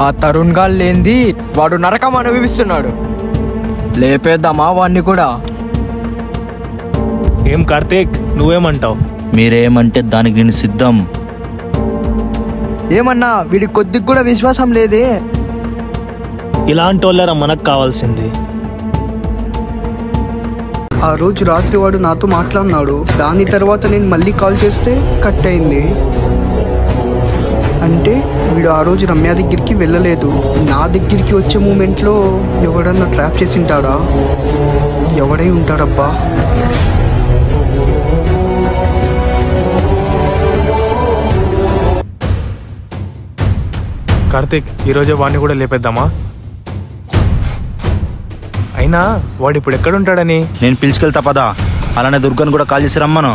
ఆ తరుణ్ గారు లేంది వాడు నరకం అనుభవిస్తున్నాడు. లేపేద్దామా వాణ్ణి కూడా? ఏం కార్తీక్, నువ్వేమంటావు? మీరేమంటే దానికి నేను సిద్ధం. ఏమన్నా వీడికి కొద్దిగా కూడా విశ్వాసం లేదే. ఇలాంటి వాళ్ళరా మనకు కావాల్సింది. ఆ రోజు రాత్రి వాడు నాతో మాట్లాడినాడు. దాని తర్వాత నేను మళ్ళీ కాల్ చేస్తే కట్ అయింది. అంటే వీడు ఆ రోజు రమ్య దగ్గరికి వెళ్ళలేదు. నా దగ్గరికి వచ్చే మూమెంట్లో ఎవడన్నా ట్రాప్ చేసి ఉంటాడా? ఎవడై ఉంటాడబ్బా? కార్తీక్, ఈరోజే వాడిని కూడా లేపేద్దామా? అయినా వాడు ఇప్పుడు ఎక్కడుంటాడని? నేను పిలుచుకెళ్తా పదా. అలానే దుర్గను కూడా కాల్ చేసి రమ్మను.